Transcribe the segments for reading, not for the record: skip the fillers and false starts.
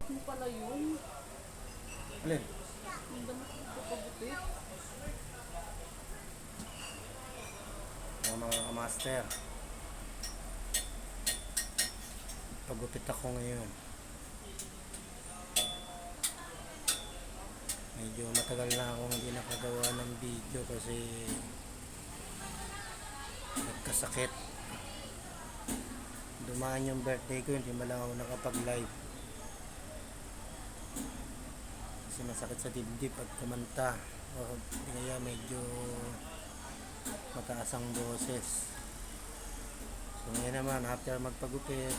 Ano pala yun? Alin? Yung damit ko pabuti. Mga master. Pagupit ako ngayon. Medyo matagal na akong hindi nakagawa ng video kasi nagkasakit. Dumaan yung birthday ko, hindi man lang ako nakapag-live. Kasi masakit sa dibdib pag kumanta. O kaya medyo mataas ang boses. So ngayon naman, after magpagupit,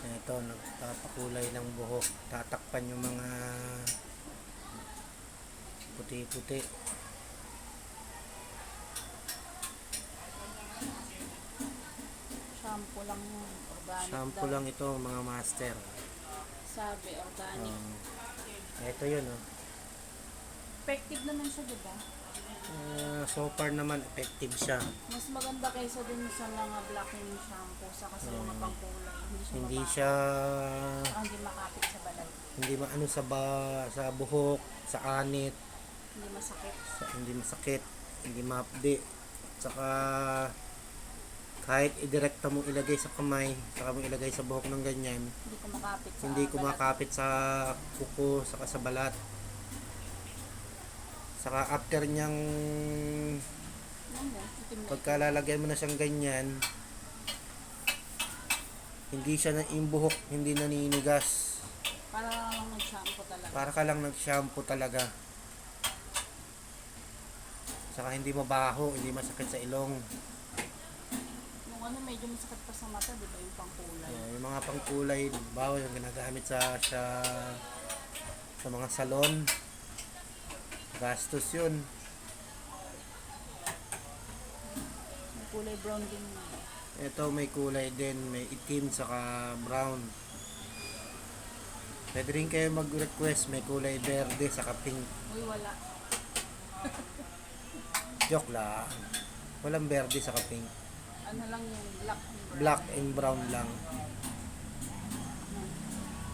ito, nagpapakulay ng buhok. Tatakpan yung mga puti-puti. Shampoo lang yun. Organic Shampoo daw. lang ito mga master. Sabi, organic. Ito yun oh. Effective naman siya, diba? So far naman effective siya. Mas maganda kaysa din sa mga blackening shampoo sa kasi yung pangkulay. Hindi Hindi siya siya saka hindi makapit sa balay. hindi maano sa buhok, sa anit, Hindi masakit. hindi masakit, hindi maapdi. Saka kahit idirekta mo ilagay sa kamay, saka mo ilagay sa buhok ng ganyan, Hindi kumakapit sa hindi balat. kumakapit sa kuko, saka sa balat. Saka after niyang Ano, itim na. pagkalalagay mo na siyang ganyan, hindi siya na yung buhok, hindi naninigas. Para lang nag-shampoo talaga. Para ka lang nag-shampoo talaga. Saka hindi mabaho, hindi masakit sa ilong. Nung ano, medyo masakit pa sa mata, diba? Yung pangkulay. Yung mga pangkulay, bawo yung ginagamit sa mga salon. Gastos yun. May kulay brown din na. Ito may kulay din, may itim saka brown. Pwede rin kayo mag-request, may kulay berde saka pink. Uy, wala. Joke lang. Walang berde saka pink. Ano lang yung black and brown. Black and brown lang.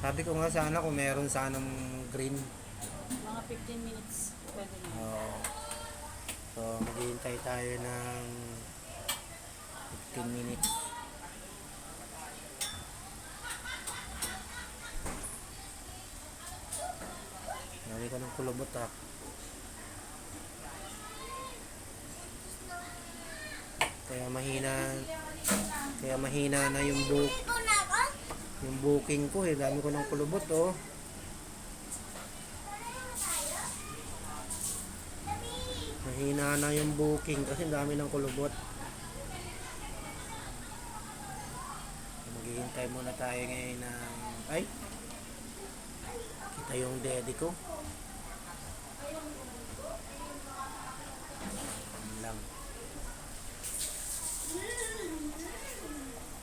Sabi ko nga sana kung meron sanang green. Mga 15 minutes. Pwede na. So maghihintay tayo ng 15 minutes. Nari ka ng kulubot ha. Kaya mahina na yung booking ko eh. Dami ko ng kulubot oh. Mahina na yung booking kasi dami ng kulubot. Maghihintay muna tayo ngayon ng kita yung daddy ko. Yan lang.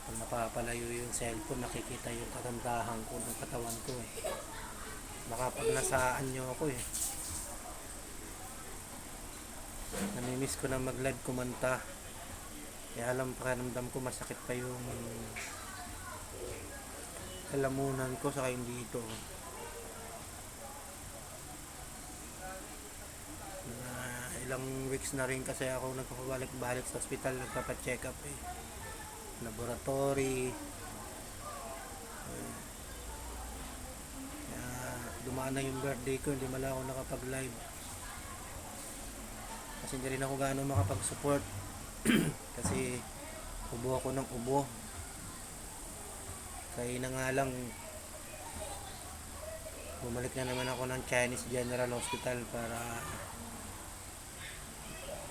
Pag napapalayo yung cellphone, nakikita yung kagandahan ko ng katawan ko eh. Baka pag nasaan nyo ako eh. Namimiss ko na mag-live kumanta. Kaya alam, pakiramdam ko masakit pa yung lalamunan ko saka hindi ito. Ilang weeks na rin kasi ako nagpapabalik-balik sa ospital, nagpapacheck up eh. Laboratory. Kaya dumaan na yung birthday ko, hindi mala ako nakapag-live. Kasi hindi rin ako gaano makapag-support. Kasi ubo ako ng ubo. Kaya na nga lang bumalik na naman ako ng Chinese General Hospital para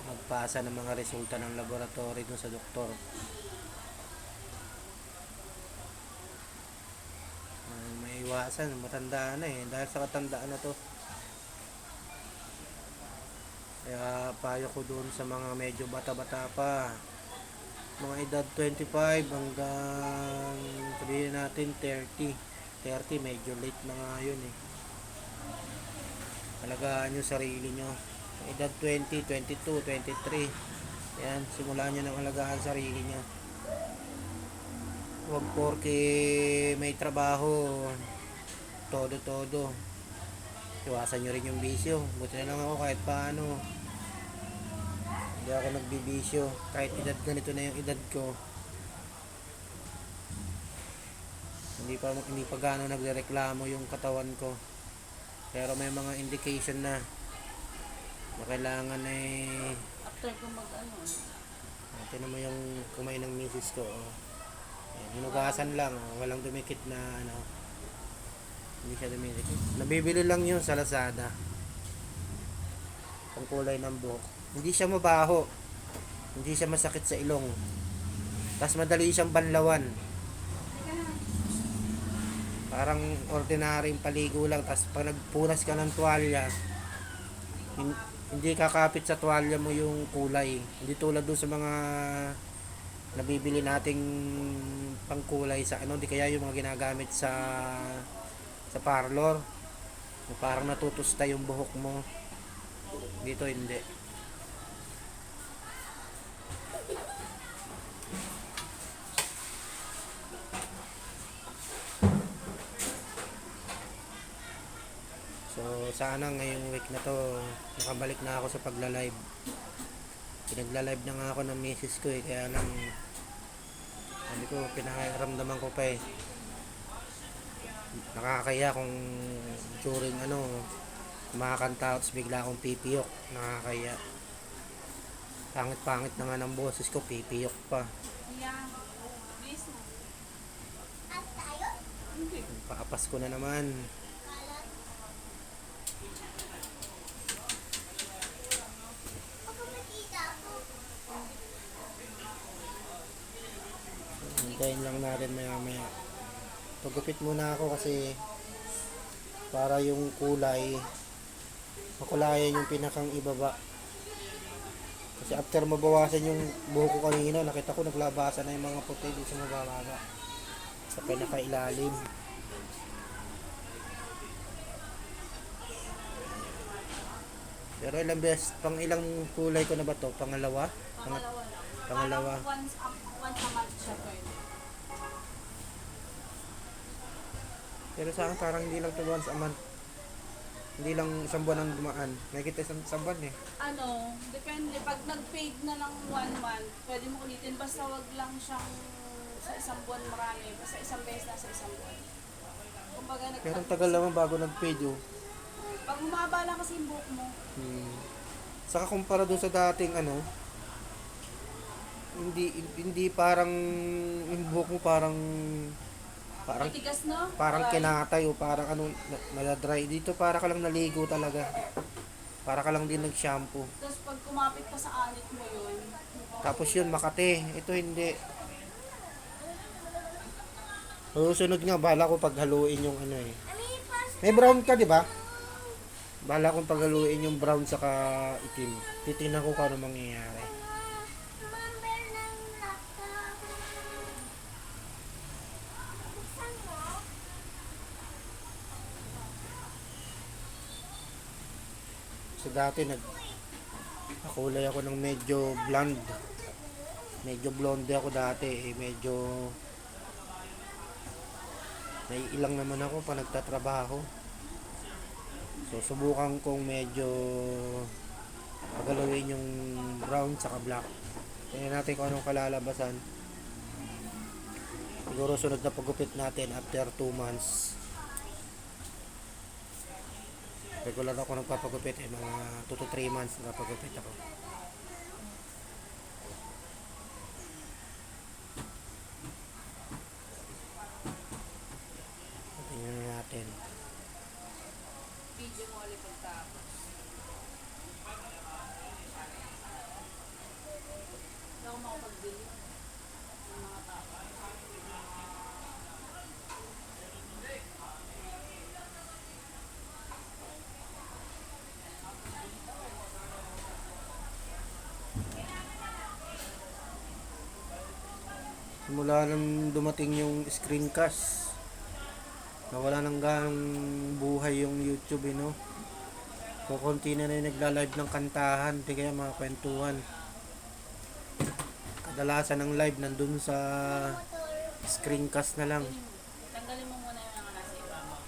magpasa ng mga resulta ng laboratory dun sa doktor. May iwasan, matanda na eh. Dahil sa katandaan na to. Kaya payo ko doon sa mga medyo bata-bata pa. Mga edad 25 hanggang sabihin natin 30. 30 medyo late na nga yun eh. Alagaan yung sarili nyo. Edad 20, 22, 23. Yan, simulan nyo ng alagaan sarili nyo. Huwag porke may trabaho, todo. Iwasan nyo rin yung bisyo. Buti na lang ako kahit paano. Hindi ako nagbibisyo. Kahit edad ganito na yung edad ko. Hindi pa gaano nagrereklamo yung katawan ko. Pero may mga indication na kailangan After ko mag-ano. natin naman yung kumain ng misis ko. Ayan, hinugasan lang. Walang dumikit na ano. Hindi siya dumikit. Nabibili lang yun sa Lazada. Ang kulay ng buhok. Hindi siya mabaho. Hindi siya masakit sa ilong. Tapos madali siyang banlawan. Parang ordinaryong paligo lang. Tapos pag nagpunas ka ng tuwalya, hindi kakapit sa tuwalya mo yung kulay. Hindi tulad doon sa mga nabibili nating pangkulay sa ano, di kaya yung mga ginagamit sa parlor. Parang natutusta yung buhok mo. Dito hindi. So, sana ngayong week na to, nakabalik na ako sa pagla-live. Pinagla-live na nga ako ng misis ko kaya lang, sabi ko, pinakiramdaman ko pa Nakakaya kung during kumakanta tapos bigla akong pipiyok. Nakakaya. Pangit-pangit na nga ng boses ko, pipiyok pa. Paapas ko na naman. Hintayin lang natin maya. Pagupit muna ako kasi para yung kulay makulayan yung pinakang ibaba. Kasi after mabawasan yung buhok ko kanina, nakita ko naglabasan na yung mga puti dito sa mababa. Sa pinakailalim. Pero pang ilang kulay ko na ba to? Pangalawa? Pangalawa. Once a month siya pwede. Pero sa akin parang hindi lang to once a month. Hindi lang isang buwan ang dumaan. Nakikita isang buwan Depende. Pag nag-paid na lang 1 month, pwede mo ulitin. Basta wag lang siyang sa isang buwan marami. Basta isang beses na sa isang buwan. Kumbaga, Pero ang tagal naman bago nag-paid pag humaba lang kasi yung buhok mo. Saka kumpara doon sa dating hindi parang yung buhok mo parang Matigas, no? parang kinatay o parang nadadry. Dito para ka lang naligo talaga. Para ka lang din nag-shampoo. Tapos pag kumapit ka sa anit mo yun. Tapos yun, makate. Ito hindi. Susunod nga, bala ko paghaluin yung May brown ka, di ba? Bala kong paghaluin yung brown saka itim. Titingnan ko kung ano mangyayari. So dati nakulay ako ng medyo blonde. Medyo blonde ako dati. Medyo naiilang naman ako pa nagtatrabaho. So subukan kong medyo pagalawin yung brown saka black. Tingnan natin kung anong kalalabasan. Siguro sunod na pagupit natin after 2 months. Regular ako nagpapagupit mga 2 to 3 months nagpapagupit ako. Tingnan natin. Video mo ulit pagtapos. Hindi ako makapag-bili ng mga tao. Simula nang dumating yung screencast, nawala nang ganang buhay yung YouTube, kukunti na yung nagla-live ng kantahan, di kaya mga kwentuhan. Kadalasan ng live nandun sa Screencast na lang. Tanggalin mo muna yung mga nasa ibabaw.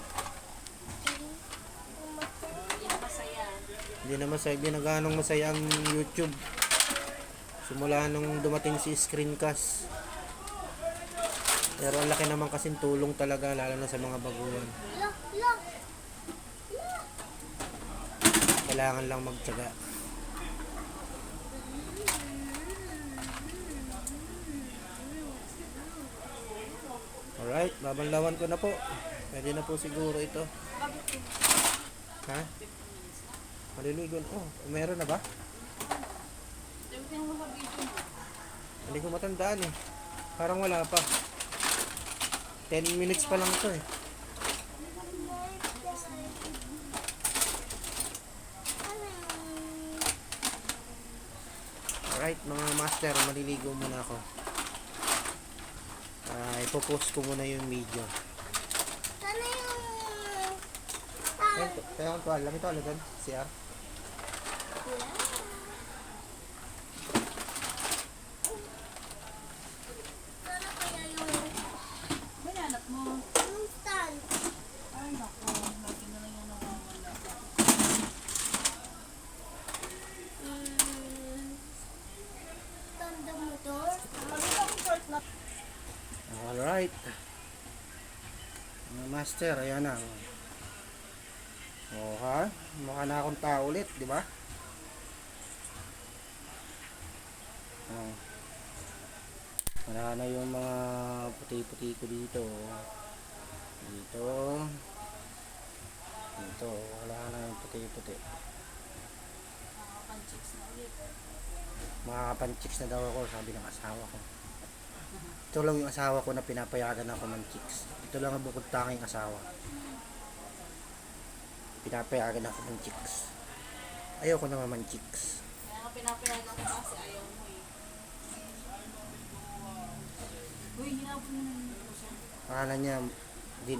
Hindi na masaya. Hindi na masaya, hindi na ganong masaya ang YouTube. Simula nung dumating si screencast. Pero ang laki naman kasing tulong talaga, lalo na sa mga baguhan. Kailangan lang magtiyaga. Alright, babanlawan ko na po. Pwede na po siguro ito. Ha? Maliligo na. Oh, meron na ba? Tingnan mo sa video mo. Hindi ko matandaan eh. Parang wala pa. 10 minutes pa lang ito eh. Alright mga master, maliligo muna ako. Ipopost ko muna yung video. Sana yung... Kaya ang tuwal lang ito, alagan, CR. Sana kaya yung... May anak mo. Yung stand. Ay, naku. Lagi na lang yung nawawala. Stand ng motor. Maganda ko short na. Alright. Mga master, ayan na. Oh ha? Mukha na akong tao ulit, di ba? Oh. Wala na yung mga puti-puti ko dito. Dito. Dito. Wala na yung puti-puti. Panchicks na ulit. Makakapan-chicks na daw ako, sabi ng asawa ko. Ito lang yung asawa ko na pinapayagan ako ng chicks. Ito lang ang bukod tanging asawa. Pinapayagan ako ng chicks. Ayoko naman chicks. Kaya nga pinapayagan ko kasi ayaw mo eh. Uy, hinabot mo na yung puso. Akala niya, di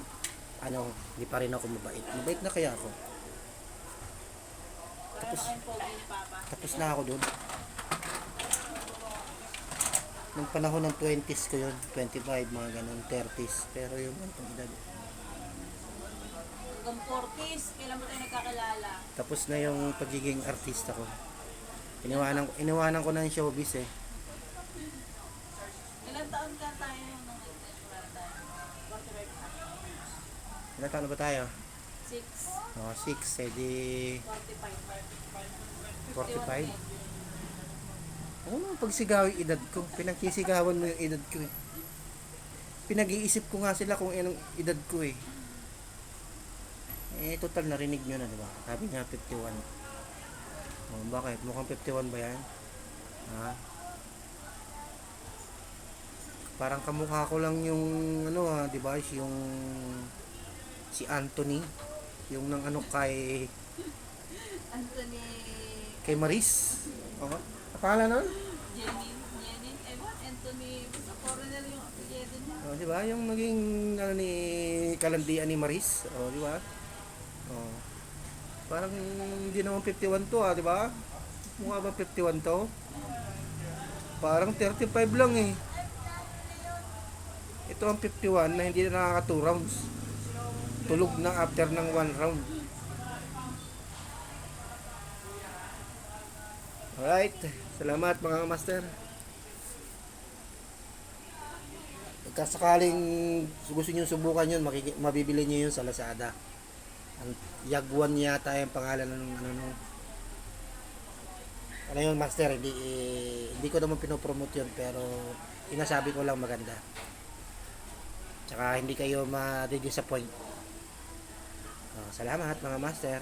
pa rin ako mabait. Mabait na kaya ako. Wala na kayong pogi ni Papa. Tapos na ako doon. Nung panahon ng 20s ko yun, 25, mga ganun, 30s. Pero yung ganitong edad. Hanggang 40s, kailan mo tayo nagkakilala? Tapos na yung pagiging artista ko. Iniwanan ko na yung showbiz eh. Ilang taon ka tayo nung nagkakilala tayo? 45 na. Ilan taon na ba tayo? 6, Oh, 6, edi 45. 45. Ako naman pagsigaw yung edad ko. Pinagkisigawan mo yung edad ko eh. Pinag-iisip ko nga sila kung anong edad ko eh. Eh, total narinig nyo na, di ba? Sabi niya 51. Oh, bakit? Mukhang 51 ba yan? Ha? Parang kamukha ko lang yung ano ha, di ba? Yung si Anthony. Yung nang ano kay Anthony... Maris. Oh, pangalan nun? Jenin, ewan, Anthony, basta foreigner yung apelyido niya. Oh, di ba? Yung naging ano ni kalandian ni Maris. Oh, di ba? Oh. Parang hindi naman 51 to, di ba? Mukha ba 51 to? Parang 35 lang eh. Ito ang 51 na hindi na nakaka 2 rounds. Tulog na after ng 1 round. Alright. Salamat mga master. Pagkasakaling gusto nyo subukan yun, mabibili nyo yun sa Lazada. Ang Yagwan yata yung pangalan ng ano yun master, hindi ko naman pinopromote yun, pero sinasabi ko lang maganda. Tsaka hindi kayo ma-disappoint. Salamat mga master.